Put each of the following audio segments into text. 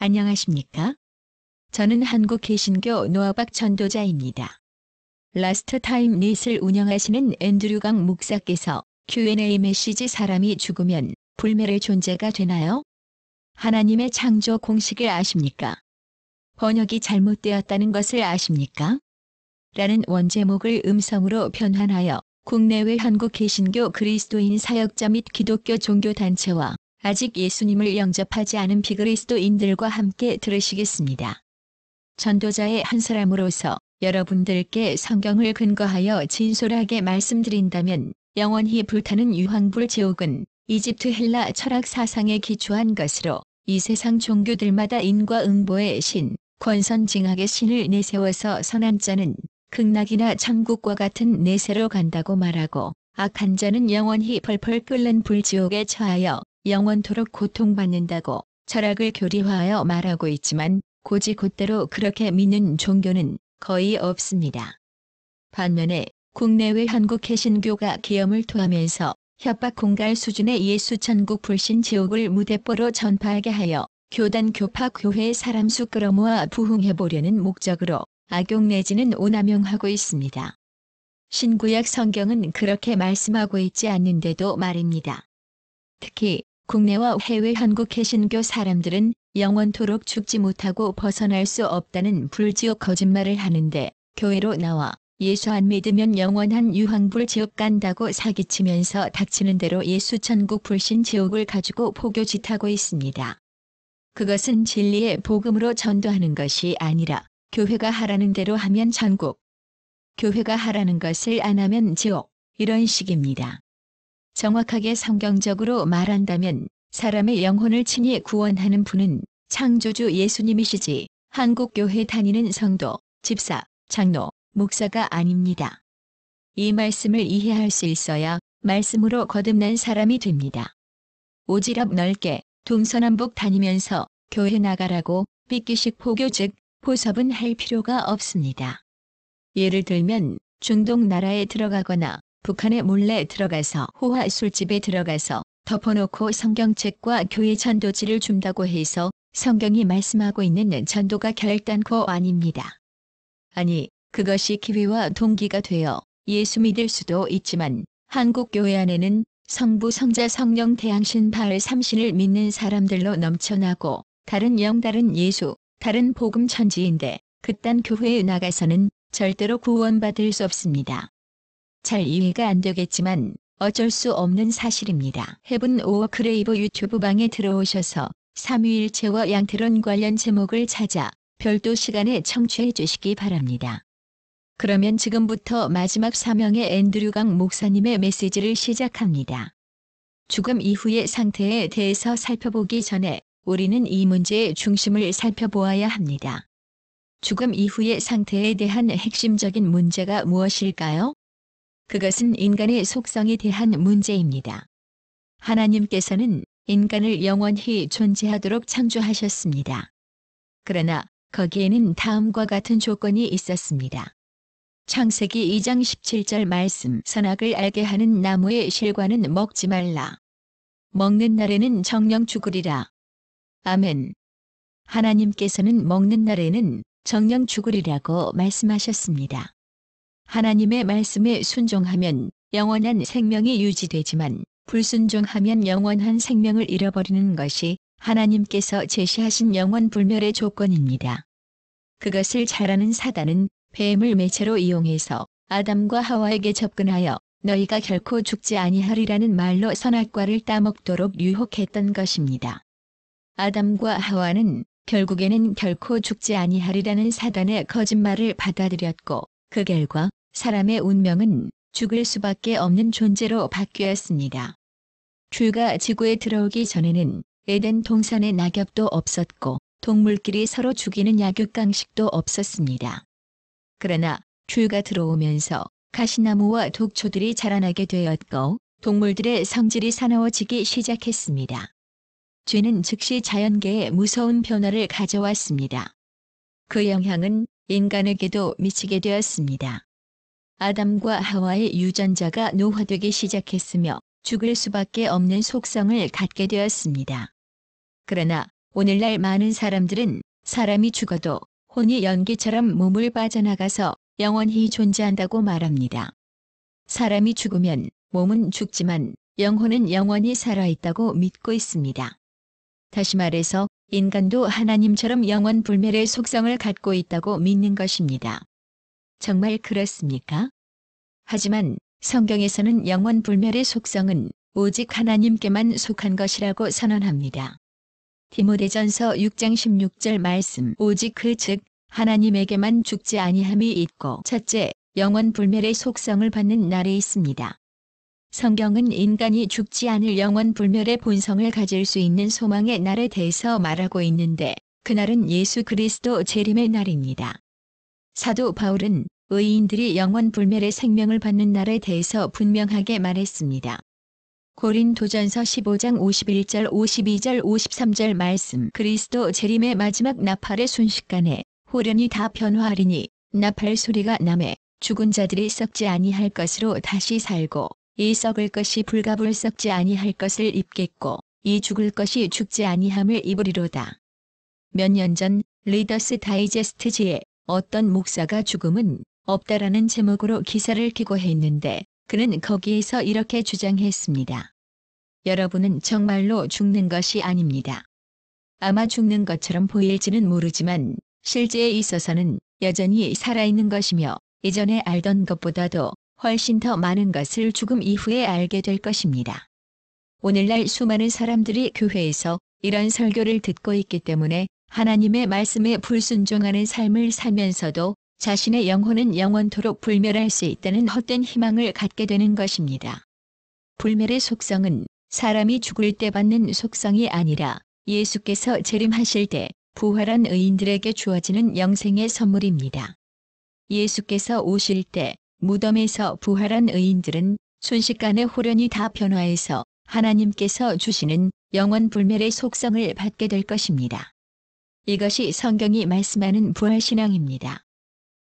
안녕하십니까? 저는 한국 개신교 노아박 전도자입니다. 라스트 타임 닛을 운영하시는 앤드류강 목사께서 Q&A 메시지 사람이 죽으면 불멸의 존재가 되나요? 하나님의 창조 공식을 아십니까? 번역이 잘못되었다는 것을 아십니까? 라는 원제목을 음성으로 변환하여 국내외 한국 개신교 그리스도인 사역자 및 기독교 종교단체와 아직 예수님을 영접하지 않은 비그리스도인들과 함께 들으시겠습니다. 전도자의 한 사람으로서 여러분들께 성경을 근거하여 진솔하게 말씀드린다면 영원히 불타는 유황불 지옥은 이집트 헬라 철학 사상에 기초한 것으로 이 세상 종교들마다 인과응보의 신, 권선징악의 신을 내세워서 선한 자는 극락이나 천국과 같은 내세로 간다고 말하고 악한 자는 영원히 펄펄 끓는 불지옥에 처하여 영원토록 고통받는다고 철학을 교리화하여 말하고 있지만 곧대로 그렇게 믿는 종교는 거의 없습니다. 반면에 국내외 한국 개신교가 계엄을 토하면서 협박 공갈 수준의 예수 천국 불신 지옥을 무대뽀로 전파하게 하여 교단 교파 교회의 사람 수 끌어모아 부흥해보려는 목적으로 악용 내지는 오남용하고 있습니다. 신구약 성경은 그렇게 말씀하고 있지 않는데도 말입니다. 특히 국내와 해외 한국 개신교 사람들은 영원토록 죽지 못하고 벗어날 수 없다는 불지옥 거짓말을 하는데 교회로 나와 예수 안 믿으면 영원한 유황불 지옥 간다고 사기치면서 닥치는 대로 예수 천국 불신 지옥을 가지고 포교짓하고 있습니다. 그것은 진리의 복음으로 전도하는 것이 아니라 교회가 하라는 대로 하면 천국, 교회가 하라는 것을 안 하면 지옥, 이런 식입니다. 정확하게 성경적으로 말한다면 사람의 영혼을 친히 구원하는 분은 창조주 예수님이시지 한국교회 다니는 성도, 집사, 장로, 목사가 아닙니다. 이 말씀을 이해할 수 있어야 말씀으로 거듭난 사람이 됩니다. 오지랖 넓게 동서남북 다니면서 교회 나가라고 삐끼식 포교 즉 포섭은 할 필요가 없습니다. 예를 들면 중동 나라에 들어가거나 북한에 몰래 들어가서 호화 술집에 들어가서 덮어놓고 성경책과 교회 전도지를 준다고 해서 성경이 말씀하고 있는 전도가 결단코 아닙니다. 아니, 그것이 기회와 동기가 되어 예수 믿을 수도 있지만 한국 교회 안에는 성부 성자 성령 태양신 바알 삼신을 믿는 사람들로 넘쳐나고 다른 영 다른 예수, 다른 복음 천지인데 그딴 교회에 나가서는 절대로 구원받을 수 없습니다. 잘 이해가 안 되겠지만 어쩔 수 없는 사실입니다. 헤븐 오어 크레이버 유튜브 방에 들어오셔서 삼위일체와 양태론 관련 제목을 찾아 별도 시간에 청취해 주시기 바랍니다. 그러면 지금부터 마지막 사명의 앤드류강 목사님의 메시지를 시작합니다. 죽음 이후의 상태에 대해서 살펴보기 전에 우리는 이 문제의 중심을 살펴보아야 합니다. 죽음 이후의 상태에 대한 핵심적인 문제가 무엇일까요? 그것은 인간의 속성에 대한 문제입니다. 하나님께서는 인간을 영원히 존재하도록 창조하셨습니다. 그러나 거기에는 다음과 같은 조건이 있었습니다. 창세기 2장 17절 말씀 선악을 알게 하는 나무의 실과는 먹지 말라. 먹는 날에는 정령 죽으리라. 아멘. 하나님께서는 먹는 날에는 정령 죽으리라고 말씀하셨습니다. 하나님의 말씀에 순종하면 영원한 생명이 유지되지만 불순종하면 영원한 생명을 잃어버리는 것이 하나님께서 제시하신 영원 불멸의 조건입니다. 그것을 잘 아는 사단은 뱀을 매체로 이용해서 아담과 하와에게 접근하여 너희가 결코 죽지 아니하리라는 말로 선악과를 따먹도록 유혹했던 것입니다. 아담과 하와는 결국에는 결코 죽지 아니하리라는 사단의 거짓말을 받아들였고 그 결과 사람의 운명은 죽을 수밖에 없는 존재로 바뀌었습니다. 죄가 지구에 들어오기 전에는 에덴 동산에 낙엽도 없었고 동물끼리 서로 죽이는 약육강식도 없었습니다. 그러나 죄가 들어오면서 가시나무와 독초들이 자라나게 되었고 동물들의 성질이 사나워지기 시작했습니다. 죄는 즉시 자연계에 무서운 변화를 가져왔습니다. 그 영향은 인간에게도 미치게 되었습니다. 아담과 하와의 유전자가 노화되기 시작했으며 죽을 수밖에 없는 속성을 갖게 되었습니다. 그러나 오늘날 많은 사람들은 사람이 죽어도 혼이 연기처럼 몸을 빠져나가서 영원히 존재한다고 말합니다. 사람이 죽으면 몸은 죽지만 영혼은 영원히 살아있다고 믿고 있습니다. 다시 말해서 인간도 하나님처럼 영원 불멸의 속성을 갖고 있다고 믿는 것입니다. 정말 그렇습니까? 하지만 성경에서는 영원 불멸의 속성은 오직 하나님께만 속한 것이라고 선언합니다. 디모데전서 6장 16절 말씀 오직 즉 하나님에게만 죽지 아니함이 있고 첫째 영원 불멸의 속성을 받는 날이 있습니다. 성경은 인간이 죽지 않을 영원 불멸의 본성을 가질 수 있는 소망의 날에 대해서 말하고 있는데 그날은 예수 그리스도 재림의 날입니다. 사도 바울은 의인들이 영원 불멸의 생명을 받는 날에 대해서 분명하게 말했습니다. 고린도전서 15장 51절 52절 53절 말씀 그리스도 재림의 마지막 나팔의 순식간에 홀연히 다 변화하리니 나팔 소리가 나매 죽은 자들이 썩지 아니할 것으로 다시 살고 이 썩을 것이 불가불 썩지 아니할 것을 입겠고 이 죽을 것이 죽지 아니함을 입으리로다. 몇 년 전 리더스 다이제스트지에 어떤 목사가 죽음은 없다라는 제목으로 기사를 기고했는데 그는 거기에서 이렇게 주장했습니다. 여러분은 정말로 죽는 것이 아닙니다. 아마 죽는 것처럼 보일지는 모르지만 실제에 있어서는 여전히 살아있는 것이며 이전에 알던 것보다도 훨씬 더 많은 것을 죽음 이후에 알게 될 것입니다. 오늘날 수많은 사람들이 교회에서 이런 설교를 듣고 있기 때문에 하나님의 말씀에 불순종하는 삶을 살면서도 자신의 영혼은 영원토록 불멸할 수 있다는 헛된 희망을 갖게 되는 것입니다. 불멸의 속성은 사람이 죽을 때 받는 속성이 아니라 예수께서 재림하실 때 부활한 의인들에게 주어지는 영생의 선물입니다. 예수께서 오실 때 무덤에서 부활한 의인들은 순식간에 홀연히 다 변화해서 하나님께서 주시는 영원 불멸의 속성을 받게 될 것입니다. 이것이 성경이 말씀하는 부활신앙입니다.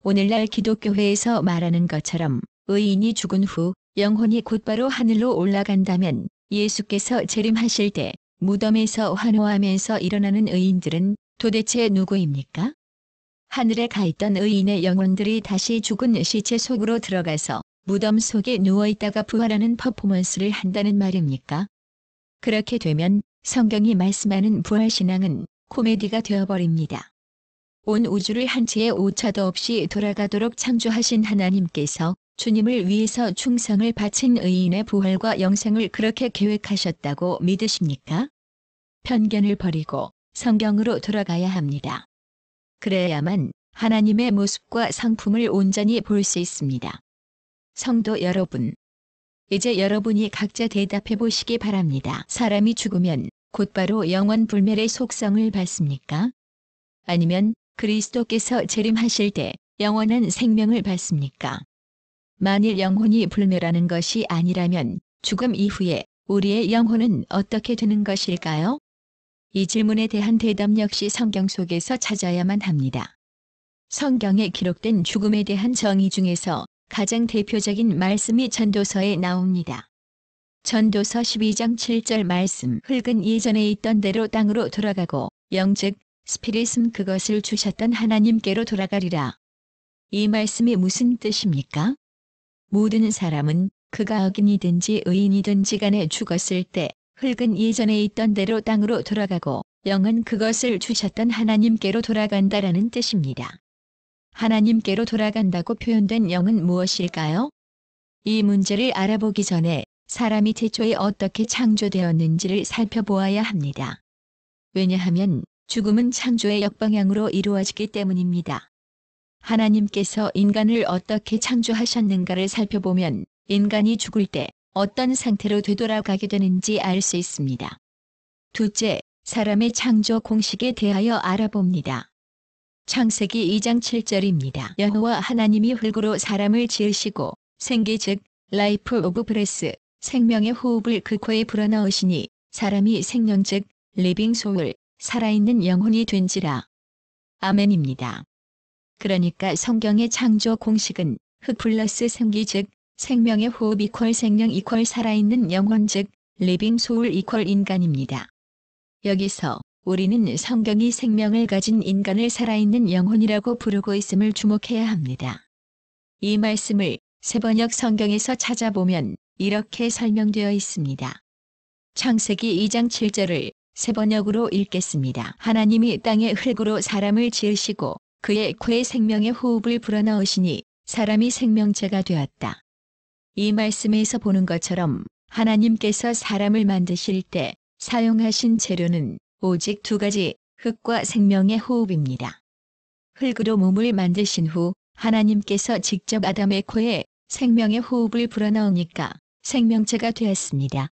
오늘날 기독교회에서 말하는 것처럼 의인이 죽은 후 영혼이 곧바로 하늘로 올라간다면 예수께서 재림하실 때 무덤에서 환호하면서 일어나는 의인들은 도대체 누구입니까? 하늘에 가 있던 의인의 영혼들이 다시 죽은 시체 속으로 들어가서 무덤 속에 누워있다가 부활하는 퍼포먼스를 한다는 말입니까? 그렇게 되면 성경이 말씀하는 부활신앙은 코미디가 되어버립니다. 온 우주를 한치의 오차도 없이 돌아가도록 창조하신 하나님께서 주님을 위해서 충성을 바친 의인의 부활과 영생을 그렇게 계획하셨다고 믿으십니까? 편견을 버리고 성경으로 돌아가야 합니다. 그래야만 하나님의 모습과 성품을 온전히 볼 수 있습니다. 성도 여러분, 이제 여러분이 각자 대답해 보시기 바랍니다. 사람이 죽으면 곧바로 영원 불멸의 속성을 받습니까? 아니면 그리스도께서 재림하실 때 영원한 생명을 받습니까? 만일 영혼이 불멸하는 것이 아니라면 죽음 이후에 우리의 영혼은 어떻게 되는 것일까요? 이 질문에 대한 대답 역시 성경 속에서 찾아야만 합니다. 성경에 기록된 죽음에 대한 정의 중에서 가장 대표적인 말씀이 전도서에 나옵니다. 전도서 12장 7절 말씀 흙은 예전에 있던 대로 땅으로 돌아가고 영즉 스피릿은 그것을 주셨던 하나님께로 돌아가리라. 이 말씀이 무슨 뜻입니까? 모든 사람은 그가 악인이든지 의인이든지 간에 죽었을 때 흙은 예전에 있던 대로 땅으로 돌아가고 영은 그것을 주셨던 하나님께로 돌아간다라는 뜻입니다. 하나님께로 돌아간다고 표현된 영은 무엇일까요? 이 문제를 알아보기 전에 사람이 태초에 어떻게 창조되었는지를 살펴보아야 합니다. 왜냐하면 죽음은 창조의 역방향으로 이루어지기 때문입니다. 하나님께서 인간을 어떻게 창조하셨는가를 살펴보면 인간이 죽을 때 어떤 상태로 되돌아가게 되는지 알 수 있습니다. 둘째, 사람의 창조 공식에 대하여 알아봅니다. 창세기 2장 7절입니다. 여호와 하나님이 흙으로 사람을 지으시고 생기 즉 라이프 오브 브레스 생명의 호흡을 그 코에 불어넣으시니 사람이 생명 즉 리빙 소울 살아있는 영혼이 된지라. 아멘입니다. 그러니까 성경의 창조 공식은 흙 플러스 생기 즉 생명의 호흡 이퀄 생명 이퀄 살아있는 영혼 즉 리빙 소울 이퀄 인간입니다. 여기서 우리는 성경이 생명을 가진 인간을 살아있는 영혼이라고 부르고 있음을 주목해야 합니다. 이 말씀을 새번역 성경에서 찾아보면 이렇게 설명되어 있습니다. 창세기 2장 7절을 새번역으로 읽겠습니다. 하나님이 땅의 흙으로 사람을 지으시고 그의 코에 생명의 호흡을 불어넣으시니 사람이 생명체가 되었다. 이 말씀에서 보는 것처럼 하나님께서 사람을 만드실 때 사용하신 재료는 오직 두 가지, 흙과 생명의 호흡입니다. 흙으로 몸을 만드신 후 하나님께서 직접 아담의 코에 생명의 호흡을 불어넣으니까 생명체가 되었습니다.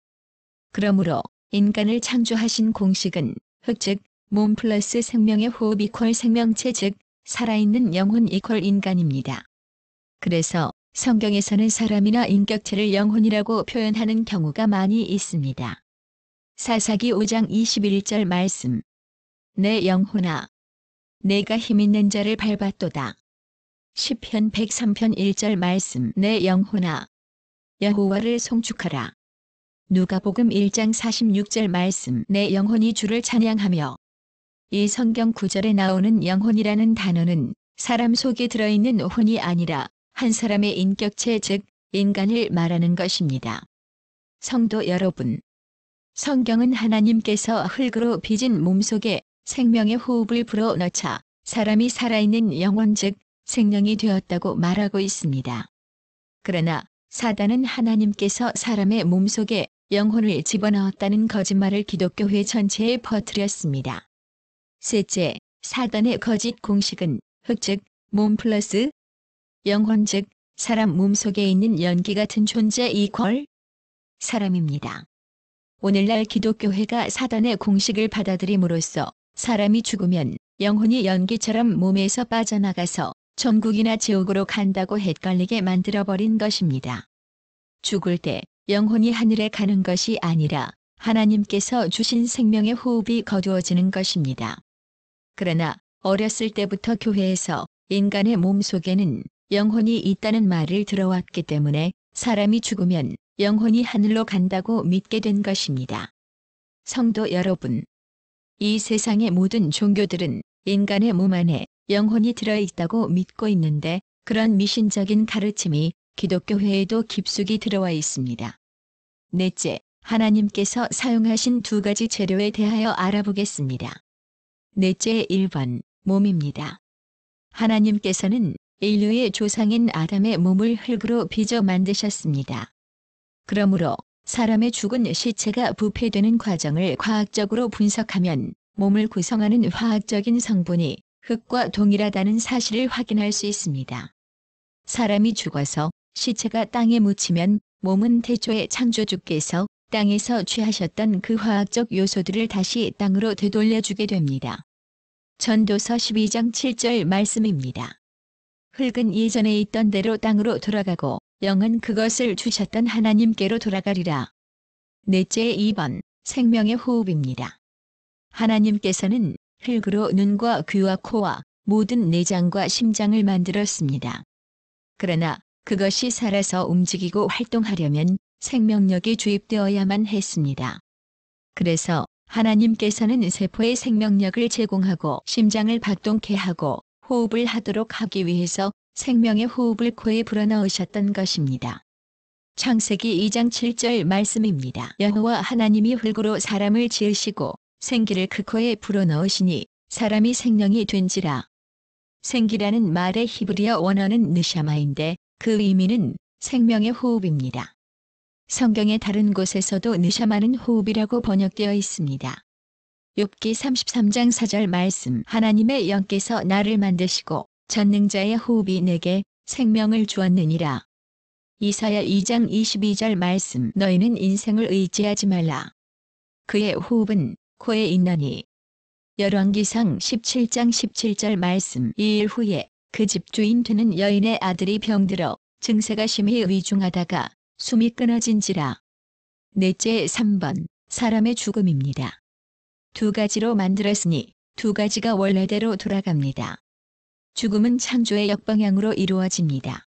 그러므로 인간을 창조하신 공식은 흙 즉 몸 플러스 생명의 호흡 이퀄 생명체 즉 살아있는 영혼 이퀄 인간입니다. 그래서 성경에서는 사람이나 인격체를 영혼이라고 표현하는 경우가 많이 있습니다. 사사기 5장 21절 말씀. 내 영혼아, 내가 힘있는 자를 밟았도다. 시편 103편 1절 말씀. 내 영혼아, 여호와를 송축하라. 누가복음 1장 46절 말씀. 내 영혼이 주를 찬양하며. 이 성경 구절에 나오는 영혼이라는 단어는 사람 속에 들어있는 혼이 아니라 한 사람의 인격체 즉 인간을 말하는 것입니다. 성도 여러분, 성경은 하나님께서 흙으로 빚은 몸속에 생명의 호흡을 불어넣자 사람이 살아있는 영혼 즉 생명이 되었다고 말하고 있습니다. 그러나 사단은 하나님께서 사람의 몸속에 영혼을 집어넣었다는 거짓말을 기독교회 전체에 퍼뜨렸습니다. 셋째, 사단의 거짓 공식은 흙 즉 몸 플러스 영혼 즉 사람 몸속에 있는 연기 같은 존재 이퀄 사람입니다. 오늘날 기독교회가 사단의 공식을 받아들임으로써 사람이 죽으면 영혼이 연기처럼 몸에서 빠져나가서 천국이나 지옥으로 간다고 헷갈리게 만들어버린 것입니다. 죽을 때 영혼이 하늘에 가는 것이 아니라 하나님께서 주신 생명의 호흡이 거두어지는 것입니다. 그러나 어렸을 때부터 교회에서 인간의 몸 속에는 영혼이 있다는 말을 들어왔기 때문에 사람이 죽으면 영혼이 하늘로 간다고 믿게 된 것입니다. 성도 여러분, 이 세상의 모든 종교들은 인간의 몸 안에 영혼이 들어있다고 믿고 있는데 그런 미신적인 가르침이 기독교회에도 깊숙이 들어와 있습니다. 넷째, 하나님께서 사용하신 두 가지 재료에 대하여 알아보겠습니다. 넷째 1번, 몸입니다. 하나님께서는 인류의 조상인 아담의 몸을 흙으로 빚어 만드셨습니다. 그러므로 사람의 죽은 시체가 부패되는 과정을 과학적으로 분석하면 몸을 구성하는 화학적인 성분이 흙과 동일하다는 사실을 확인할 수 있습니다. 사람이 죽어서 시체가 땅에 묻히면 몸은 태초에 창조주께서 땅에서 취하셨던 그 화학적 요소들을 다시 땅으로 되돌려주게 됩니다. 전도서 12장 7절 말씀입니다. 흙은 예전에 있던 대로 땅으로 돌아가고 영은 그것을 주셨던 하나님께로 돌아가리라. 넷째 2번, 생명의 호흡입니다. 하나님께서는 흙으로 눈과 귀와 코와 모든 내장과 심장을 만들었습니다. 그러나 그것이 살아서 움직이고 활동하려면 생명력이 주입되어야만 했습니다. 그래서 하나님께서는 세포에 생명력을 제공하고 심장을 박동케 하고 호흡을 하도록 하기 위해서 생명의 호흡을 코에 불어넣으셨던 것입니다. 창세기 2장 7절 말씀입니다. 여호와 하나님이 흙으로 사람을 지으시고 생기를 그 코에 불어넣으시니 사람이 생명이 된지라. 생기라는 말의 히브리어 원어는 느샤마인데 그 의미는 생명의 호흡입니다. 성경의 다른 곳에서도 느샤마는 호흡이라고 번역되어 있습니다. 욥기 33장 4절 말씀. 하나님의 영께서 나를 만드시고 전능자의 호흡이 내게 생명을 주었느니라. 이사야 2장 22절 말씀. 너희는 인생을 의지하지 말라. 그의 호흡은 코에 있나니. 열왕기상 17장 17절 말씀. 2일 후에 그 집주인 되는 여인의 아들이 병들어 증세가 심히 위중하다가 숨이 끊어진지라. 넷째 3번, 사람의 죽음입니다. 두 가지로 만들었으니 두 가지가 원래대로 돌아갑니다. 죽음은 창조의 역방향으로 이루어집니다.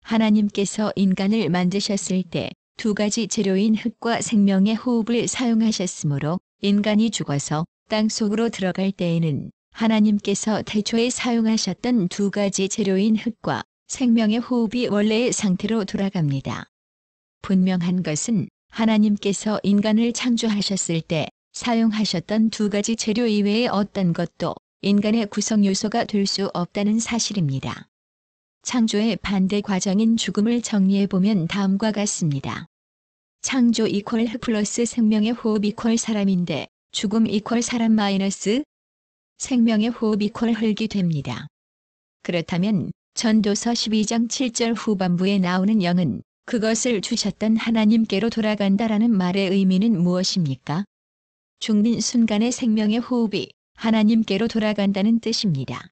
하나님께서 인간을 만드셨을 때 두 가지 재료인 흙과 생명의 호흡을 사용하셨으므로 인간이 죽어서 땅 속으로 들어갈 때에는 하나님께서 태초에 사용하셨던 두 가지 재료인 흙과 생명의 호흡이 원래의 상태로 돌아갑니다. 분명한 것은 하나님께서 인간을 창조하셨을 때 사용하셨던 두 가지 재료 이외의 어떤 것도 인간의 구성 요소가 될 수 없다는 사실입니다. 창조의 반대 과정인 죽음을 정리해보면 다음과 같습니다. 창조 이퀄 흙 플러스 생명의 호흡 이퀄 사람인데 죽음 이퀄 사람 마이너스 생명의 호흡 이퀄 흙이 됩니다. 그렇다면 전도서 12장 7절 후반부에 나오는 영은 그것을 주셨던 하나님께로 돌아간다라는 말의 의미는 무엇입니까? 죽는 순간의 생명의 호흡이 하나님께로 돌아간다는 뜻입니다.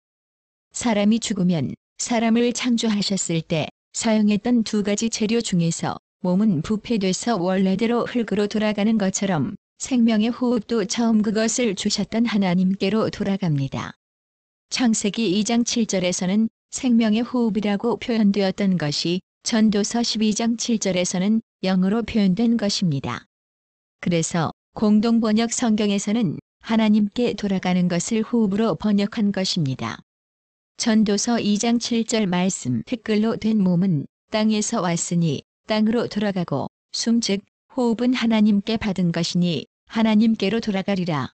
사람이 죽으면 사람을 창조하셨을 때 사용했던 두 가지 재료 중에서 몸은 부패돼서 원래대로 흙으로 돌아가는 것처럼 생명의 호흡도 처음 그것을 주셨던 하나님께로 돌아갑니다. 창세기 2장 7절에서는 생명의 호흡이라고 표현되었던 것이 전도서 12장 7절에서는 영으로 표현된 것입니다. 그래서 공동번역 성경에서는 하나님께 돌아가는 것을 호흡으로 번역한 것입니다. 전도서 2장 7절 말씀 흙글로 된 몸은 땅에서 왔으니 땅으로 돌아가고 숨 즉 호흡은 하나님께 받은 것이니 하나님께로 돌아가리라.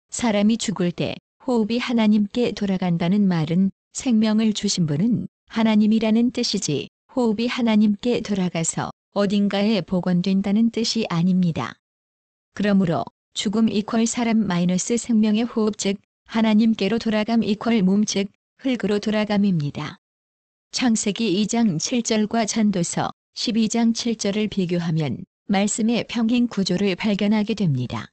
사람이 죽을 때 호흡이 하나님께 돌아간다는 말은 생명을 주신 분은 하나님이라는 뜻이지 호흡이 하나님께 돌아가서 어딘가에 복원된다는 뜻이 아닙니다. 그러므로 죽음 이퀄 사람 마이너스 생명의 호흡 즉 하나님께로 돌아감 이퀄 몸 즉 흙으로 돌아감입니다. 창세기 2장 7절과 전도서 12장 7절을 비교하면 말씀의 평행 구조를 발견하게 됩니다.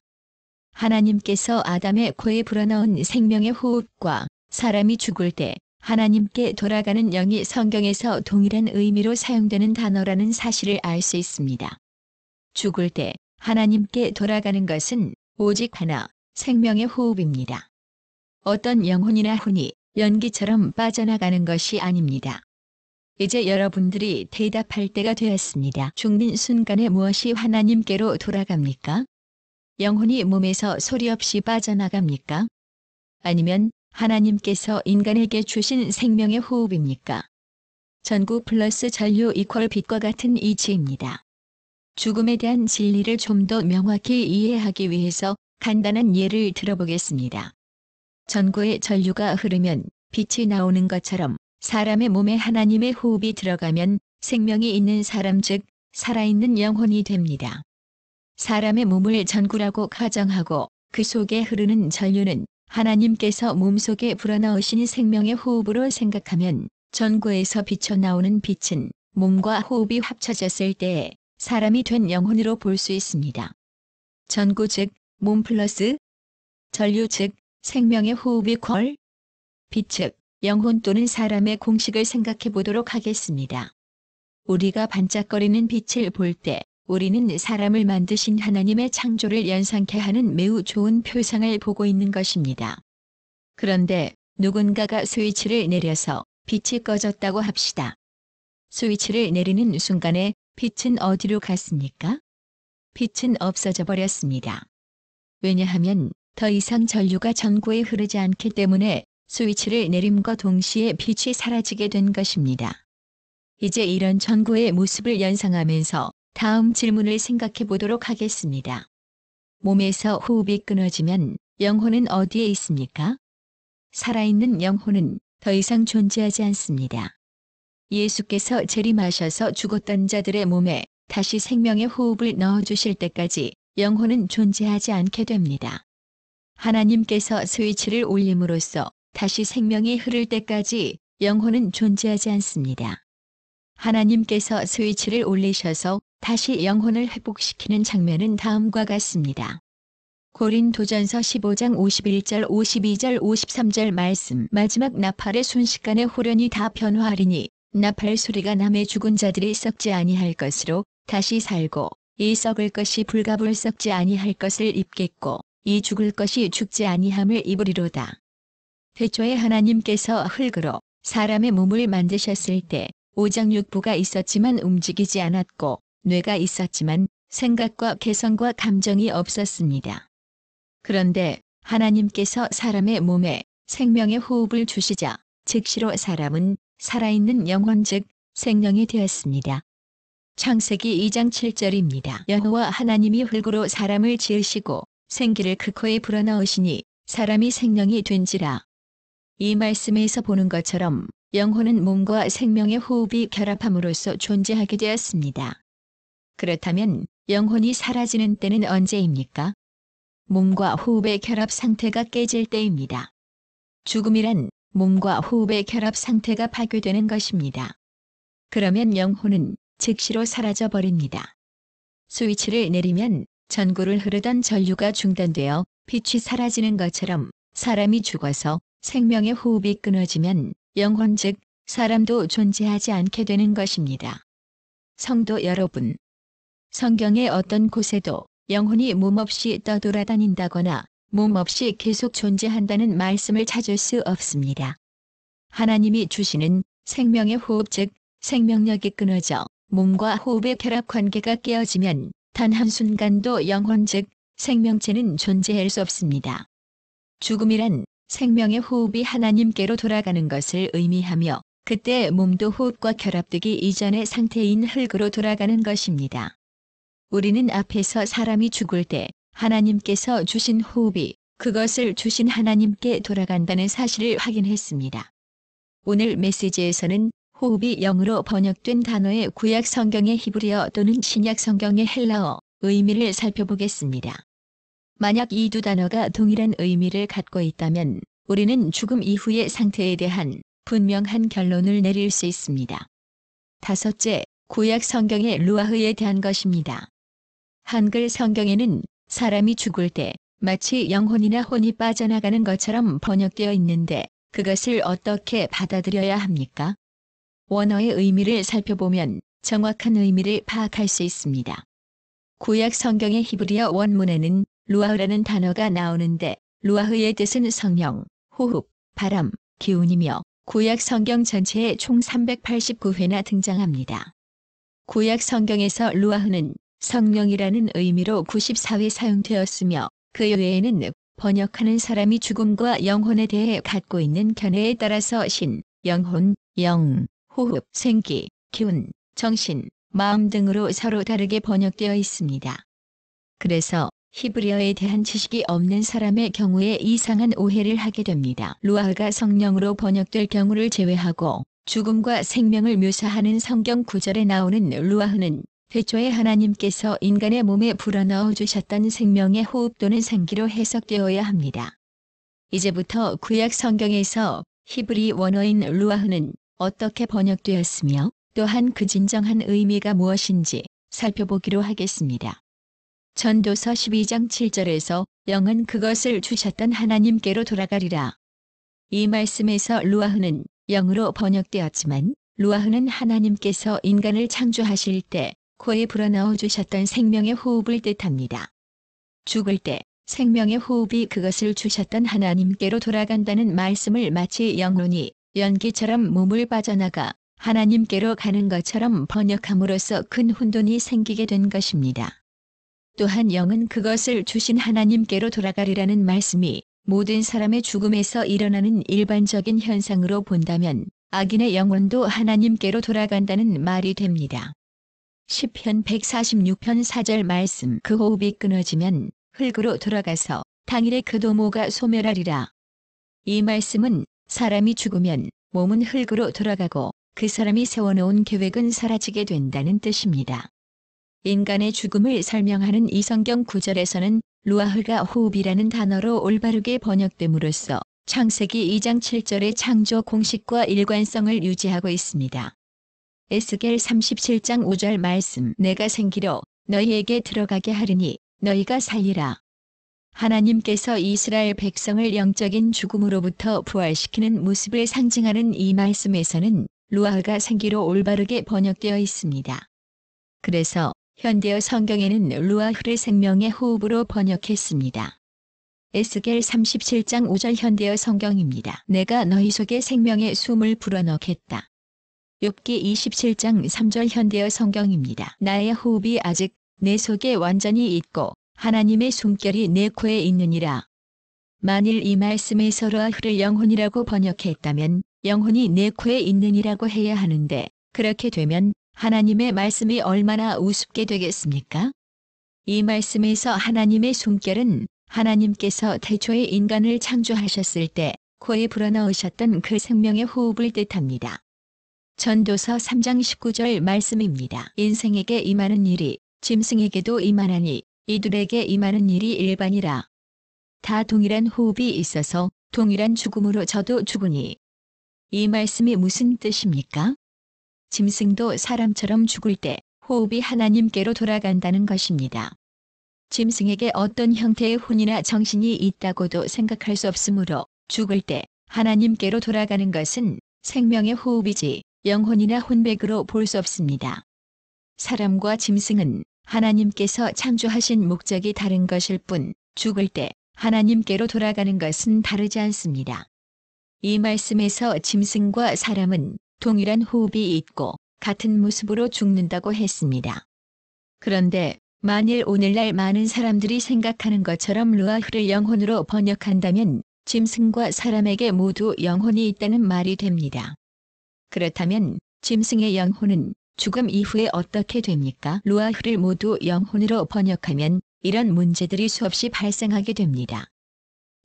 하나님께서 아담의 코에 불어넣은 생명의 호흡과 사람이 죽을 때 하나님께 돌아가는 영이 성경에서 동일한 의미로 사용되는 단어라는 사실을 알 수 있습니다. 죽을 때 하나님께 돌아가는 것은 오직 하나, 생명의 호흡입니다. 어떤 영혼이나 혼이 연기처럼 빠져나가는 것이 아닙니다. 이제 여러분들이 대답할 때가 되었습니다. 죽는 순간에 무엇이 하나님께로 돌아갑니까? 영혼이 몸에서 소리 없이 빠져나갑니까? 아니면 하나님께서 인간에게 주신 생명의 호흡입니까? 전구 플러스 전류 이퀄 빛과 같은 이치입니다. 죽음에 대한 진리를 좀 더 명확히 이해하기 위해서 간단한 예를 들어보겠습니다. 전구에 전류가 흐르면 빛이 나오는 것처럼 사람의 몸에 하나님의 호흡이 들어가면 생명이 있는 사람 즉 살아있는 영혼이 됩니다. 사람의 몸을 전구라고 가정하고 그 속에 흐르는 전류는 하나님께서 몸속에 불어넣으신 생명의 호흡으로 생각하면 전구에서 비쳐나오는 빛은 몸과 호흡이 합쳐졌을 때에 사람이 된 영혼으로 볼 수 있습니다. 전구 즉 몸 플러스 전류 즉 생명의 호흡이 퀄 빛 즉 영혼 또는 사람의 공식을 생각해 보도록 하겠습니다. 우리가 반짝거리는 빛을 볼 때 우리는 사람을 만드신 하나님의 창조를 연상케 하는 매우 좋은 표상을 보고 있는 것입니다. 그런데 누군가가 스위치를 내려서 빛이 꺼졌다고 합시다. 스위치를 내리는 순간에 빛은 어디로 갔습니까? 빛은 없어져 버렸습니다. 왜냐하면 더 이상 전류가 전구에 흐르지 않기 때문에 스위치를 내림과 동시에 빛이 사라지게 된 것입니다. 이제 이런 전구의 모습을 연상하면서 다음 질문을 생각해 보도록 하겠습니다. 몸에서 호흡이 끊어지면 영혼은 어디에 있습니까? 살아있는 영혼은 더 이상 존재하지 않습니다. 예수께서 재림하셔서 죽었던 자들의 몸에 다시 생명의 호흡을 넣어주실 때까지 영혼은 존재하지 않게 됩니다. 하나님께서 스위치를 올림으로써 다시 생명이 흐를 때까지 영혼은 존재하지 않습니다. 하나님께서 스위치를 올리셔서 다시 영혼을 회복시키는 장면은 다음과 같습니다. 고린도전서 15장 51절 52절 53절 말씀 마지막 나팔의 순식간에 홀연히 다 변화하리니 나팔 소리가 남의 죽은 자들이 썩지 아니할 것으로 다시 살고 이 썩을 것이 불가불 썩지 아니할 것을 입겠고 이 죽을 것이 죽지 아니함을 입으리로다. 태초에 하나님께서 흙으로 사람의 몸을 만드셨을 때 오장육부가 있었지만 움직이지 않았고 뇌가 있었지만 생각과 개성과 감정이 없었습니다. 그런데 하나님께서 사람의 몸에 생명의 호흡을 주시자 즉시로 사람은 살아있는 영혼 즉 생명이 되었습니다. 창세기 2장 7절입니다. 여호와 하나님이 흙으로 사람을 지으시고 생기를 그 코에 불어넣으시니 사람이 생명이 된지라. 이 말씀에서 보는 것처럼 영혼은 몸과 생명의 호흡이 결합함으로써 존재하게 되었습니다. 그렇다면 영혼이 사라지는 때는 언제입니까? 몸과 호흡의 결합 상태가 깨질 때입니다. 죽음이란 몸과 호흡의 결합 상태가 파괴되는 것입니다. 그러면 영혼은 즉시로 사라져 버립니다. 스위치를 내리면 전구를 흐르던 전류가 중단되어 빛이 사라지는 것처럼 사람이 죽어서 생명의 호흡이 끊어지면 영혼 즉 사람도 존재하지 않게 되는 것입니다. 성도 여러분, 성경의 어떤 곳에도 영혼이 몸 없이 떠돌아다닌다거나 몸 없이 계속 존재한다는 말씀을 찾을 수 없습니다. 하나님이 주시는 생명의 호흡 즉 생명력이 끊어져 몸과 호흡의 결합 관계가 깨어지면 단 한순간도 영혼 즉 생명체는 존재할 수 없습니다. 죽음이란 생명의 호흡이 하나님께로 돌아가는 것을 의미하며 그때 몸도 호흡과 결합되기 이전의 상태인 흙으로 돌아가는 것입니다. 우리는 앞에서 사람이 죽을 때 하나님께서 주신 호흡이 그것을 주신 하나님께 돌아간다는 사실을 확인했습니다. 오늘 메시지에서는 호흡이 영으로 번역된 단어의 구약 성경의 히브리어 또는 신약 성경의 헬라어 의미를 살펴보겠습니다. 만약 이 두 단어가 동일한 의미를 갖고 있다면 우리는 죽음 이후의 상태에 대한 분명한 결론을 내릴 수 있습니다. 다섯째, 구약 성경의 루아흐에 대한 것입니다. 한글 성경에는 사람이 죽을 때 마치 영혼이나 혼이 빠져나가는 것처럼 번역되어 있는데 그것을 어떻게 받아들여야 합니까? 원어의 의미를 살펴보면 정확한 의미를 파악할 수 있습니다. 구약 성경의 히브리어 원문에는 루아흐라는 단어가 나오는데 루아흐의 뜻은 성령, 호흡, 바람, 기운이며 구약 성경 전체에 총 389회나 등장합니다. 구약 성경에서 루아흐는 성령이라는 의미로 94회 사용되었으며 그 외에는 번역하는 사람이 죽음과 영혼에 대해 갖고 있는 견해에 따라서 신, 영혼, 영, 호흡, 생기, 기운, 정신, 마음 등으로 서로 다르게 번역되어 있습니다. 그래서 히브리어에 대한 지식이 없는 사람의 경우에 이상한 오해를 하게 됩니다. 루아흐가 성령으로 번역될 경우를 제외하고 죽음과 생명을 묘사하는 성경 구절에 나오는 루아흐는 태초에 하나님께서 인간의 몸에 불어넣어 주셨던 생명의 호흡 또는 생기로 해석되어야 합니다. 이제부터 구약 성경에서 히브리 원어인 루아흐는 어떻게 번역되었으며 또한 그 진정한 의미가 무엇인지 살펴보기로 하겠습니다. 전도서 12장 7절에서 영은 그것을 주셨던 하나님께로 돌아가리라. 이 말씀에서 루아흐는 영으로 번역되었지만 루아흐는 하나님께서 인간을 창조하실 때 코에 불어넣어 주셨던 생명의 호흡을 뜻합니다. 죽을 때 생명의 호흡이 그것을 주셨던 하나님께로 돌아간다는 말씀을 마치 영혼이 연기처럼 몸을 빠져나가 하나님께로 가는 것처럼 번역함으로써 큰 혼돈이 생기게 된 것입니다. 또한 영은 그것을 주신 하나님께로 돌아가리라는 말씀이 모든 사람의 죽음에서 일어나는 일반적인 현상으로 본다면 악인의 영혼도 하나님께로 돌아간다는 말이 됩니다. 시편 146편 4절 말씀 그 호흡이 끊어지면 흙으로 돌아가서 당일에 그 도모가 소멸하리라. 이 말씀은 사람이 죽으면 몸은 흙으로 돌아가고 그 사람이 세워놓은 계획은 사라지게 된다는 뜻입니다. 인간의 죽음을 설명하는 이 성경 구절에서는 루아흐가 호흡이라는 단어로 올바르게 번역됨으로써 창세기 2장 7절의 창조 공식과 일관성을 유지하고 있습니다. 에스겔 37장 5절 말씀 내가 생기로 너희에게 들어가게 하리니 너희가 살리라. 하나님께서 이스라엘 백성을 영적인 죽음으로부터 부활시키는 모습을 상징하는 이 말씀에서는 루아흐가 생기로 올바르게 번역되어 있습니다. 그래서 현대어 성경에는 루아흐를 생명의 호흡으로 번역했습니다. 에스겔 37장 5절 현대어 성경입니다. 내가 너희 속에 생명의 숨을 불어넣겠다. 욥기 27장 3절 현대어 성경입니다. 나의 호흡이 아직 내 속에 완전히 있고 하나님의 숨결이 내 코에 있느니라. 만일 이 말씀에서 루아흐를 영혼이라고 번역했다면 영혼이 내 코에 있느니라고 해야 하는데, 그렇게 되면 하나님의 말씀이 얼마나 우습게 되겠습니까? 이 말씀에서 하나님의 숨결은 하나님께서 태초에 인간을 창조하셨을 때 코에 불어넣으셨던 그 생명의 호흡을 뜻합니다. 전도서 3장 19절 말씀입니다. 인생에게 임하는 일이 짐승에게도 임하나니 이들에게 임하는 일이 일반이라. 다 동일한 호흡이 있어서 동일한 죽음으로 저도 죽으니. 이 말씀이 무슨 뜻입니까? 짐승도 사람처럼 죽을 때 호흡이 하나님께로 돌아간다는 것입니다. 짐승에게 어떤 형태의 혼이나 정신이 있다고도 생각할 수 없으므로 죽을 때 하나님께로 돌아가는 것은 생명의 호흡이지 영혼이나 혼백으로 볼 수 없습니다. 사람과 짐승은 하나님께서 창조하신 목적이 다른 것일 뿐 죽을 때 하나님께로 돌아가는 것은 다르지 않습니다. 이 말씀에서 짐승과 사람은 동일한 호흡이 있고 같은 모습으로 죽는다고 했습니다. 그런데 만일 오늘날 많은 사람들이 생각하는 것처럼 루아흐를 영혼으로 번역한다면 짐승과 사람에게 모두 영혼이 있다는 말이 됩니다. 그렇다면 짐승의 영혼은 죽음 이후에 어떻게 됩니까? 루아흐를 모두 영혼으로 번역하면 이런 문제들이 수없이 발생하게 됩니다.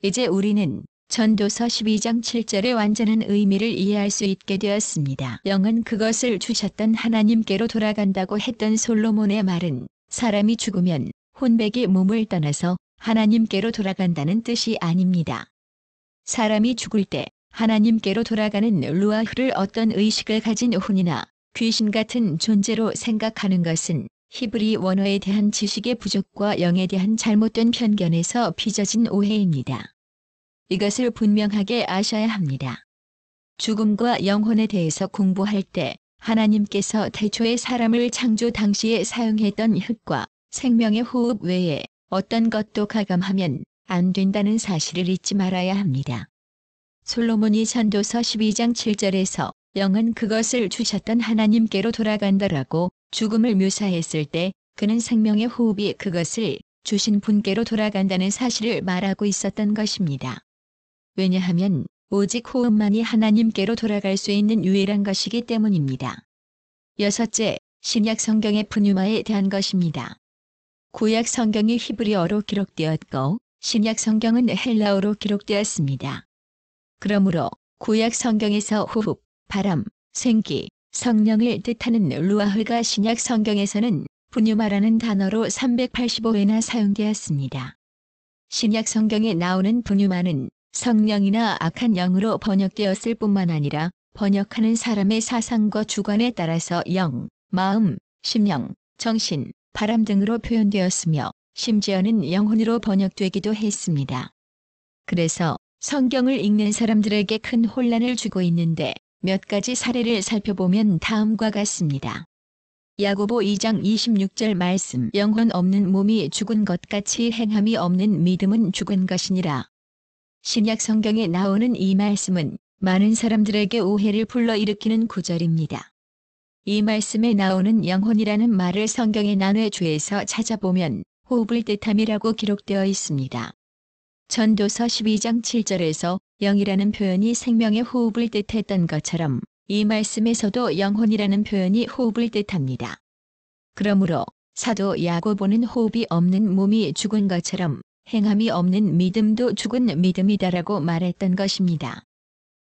이제 우리는 전도서 12장 7절의 완전한 의미를 이해할 수 있게 되었습니다. 영은 그것을 주셨던 하나님께로 돌아간다고 했던 솔로몬의 말은 사람이 죽으면 혼백이 몸을 떠나서 하나님께로 돌아간다는 뜻이 아닙니다. 사람이 죽을 때 하나님께로 돌아가는 루아흐를 어떤 의식을 가진 혼이나 귀신 같은 존재로 생각하는 것은 히브리 원어에 대한 지식의 부족과 영에 대한 잘못된 편견에서 빚어진 오해입니다. 이것을 분명하게 아셔야 합니다. 죽음과 영혼에 대해서 공부할 때 하나님께서 태초에 사람을 창조 당시에 사용했던 흙과 생명의 호흡 외에 어떤 것도 가감하면 안 된다는 사실을 잊지 말아야 합니다. 솔로몬이 전도서 12장 7절에서 영은 그것을 주셨던 하나님께로 돌아간다라고 죽음을 묘사했을 때 그는 생명의 호흡이 그것을 주신 분께로 돌아간다는 사실을 말하고 있었던 것입니다. 왜냐하면 오직 호흡만이 하나님께로 돌아갈 수 있는 유일한 것이기 때문입니다. 여섯째, 신약 성경의 푸뉴마에 대한 것입니다. 구약 성경이 히브리어로 기록되었고 신약 성경은 헬라어로 기록되었습니다. 그러므로 구약 성경에서 호흡, 바람, 생기, 성령을 뜻하는 루아흐가 신약 성경에서는 푸뉴마라는 단어로 385회나 사용되었습니다. 신약 성경에 나오는 푸뉴마는 성령이나 악한 영으로 번역되었을 뿐만 아니라 번역하는 사람의 사상과 주관에 따라서 영, 마음, 심령, 정신, 바람 등으로 표현되었으며 심지어는 영혼으로 번역되기도 했습니다. 그래서 성경을 읽는 사람들에게 큰 혼란을 주고 있는데 몇 가지 사례를 살펴보면 다음과 같습니다. 야고보 2장 26절 말씀 영혼 없는 몸이 죽은 것 같이 행함이 없는 믿음은 죽은 것이니라. 신약 성경에 나오는 이 말씀은 많은 사람들에게 오해를 불러일으키는 구절입니다. 이 말씀에 나오는 영혼이라는 말을 성경의 난회주에서 찾아보면 호흡을 뜻함이라고 기록되어 있습니다. 전도서 12장 7절에서 영이라는 표현이 생명의 호흡을 뜻했던 것처럼 이 말씀에서도 영혼이라는 표현이 호흡을 뜻합니다. 그러므로 사도 야고보는 호흡이 없는 몸이 죽은 것처럼 행함이 없는 믿음도 죽은 믿음이다라고 말했던 것입니다.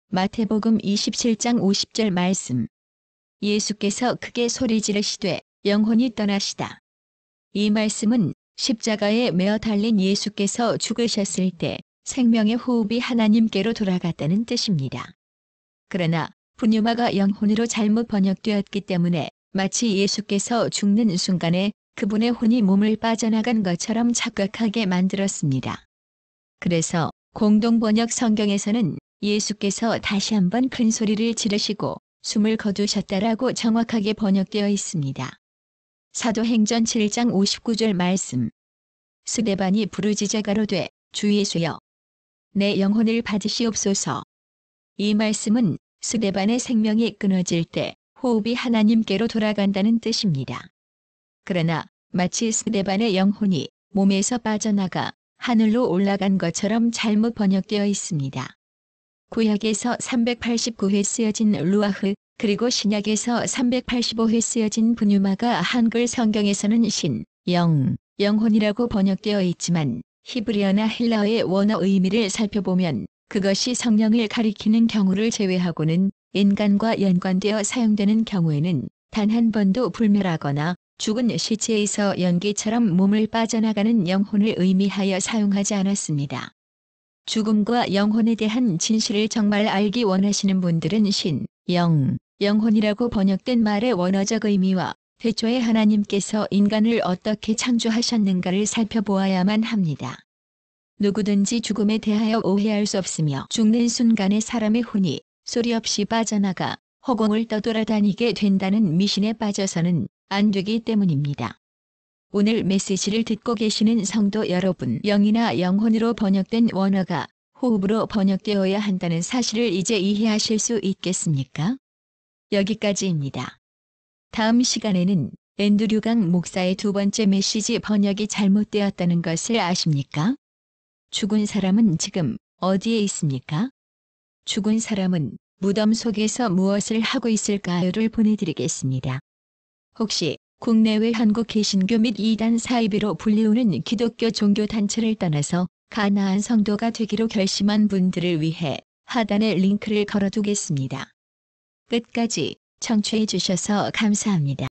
마태복음 27장 50절 말씀. 예수께서 크게 소리 지르시되 영혼이 떠나시다. 이 말씀은 십자가에 매어 달린 예수께서 죽으셨을 때 생명의 호흡이 하나님께로 돌아갔다는 뜻입니다. 그러나 푸뉴마가 영혼으로 잘못 번역되었기 때문에 마치 예수께서 죽는 순간에 그분의 혼이 몸을 빠져나간 것처럼 착각하게 만들었습니다. 그래서 공동번역 성경에서는 예수께서 다시 한번 큰 소리를 지르시고 숨을 거두셨다라고 정확하게 번역되어 있습니다. 사도행전 7장 59절 말씀. 스데반이 부르짖어 가로되 주 예수여 내 영혼을 받으시옵소서. 이 말씀은 스데반의 생명이 끊어질 때 호흡이 하나님께로 돌아간다는 뜻입니다. 그러나 마치 스데반의 영혼이 몸에서 빠져나가 하늘로 올라간 것처럼 잘못 번역되어 있습니다. 구약에서 389회 쓰여진 루아흐, 그리고 신약에서 385회 쓰여진 브뉴마가 한글 성경에서는 신, 영혼이라고 번역되어 있지만 히브리어나 헬라어의 원어 의미를 살펴보면 그것이 성령을 가리키는 경우를 제외하고는 인간과 연관되어 사용되는 경우에는 단 한 번도 불멸하거나 죽은 시체에서 연기처럼 몸을 빠져나가는 영혼을 의미하여 사용하지 않았습니다. 죽음과 영혼에 대한 진실을 정말 알기 원하시는 분들은 신, 영혼이라고 번역된 말의 원어적 의미와 태초에 하나님께서 인간을 어떻게 창조하셨는가를 살펴보아야만 합니다. 누구든지 죽음에 대하여 오해할 수 없으며 죽는 순간에 사람의 혼이 소리 없이 빠져나가 허공을 떠돌아다니게 된다는 미신에 빠져서는 안 되기 때문입니다. 오늘 메시지를 듣고 계시는 성도 여러분, 영이나 영혼으로 번역된 원어가 호흡으로 번역되어야 한다는 사실을 이제 이해하실 수 있겠습니까? 여기까지입니다. 다음 시간에는 앤드류 강 목사의 두 번째 메시지 번역이 잘못되었다는 것을 아십니까? 죽은 사람은 지금 어디에 있습니까? 죽은 사람은 무덤 속에서 무엇을 하고 있을까요를 보내드리겠습니다. 혹시 국내외 한국 개신교 및 이단 사이비로 불리우는 기독교 종교단체를 떠나서 가나안 성도가 되기로 결심한 분들을 위해 하단에 링크를 걸어두겠습니다. 끝까지 청취해 주셔서 감사합니다.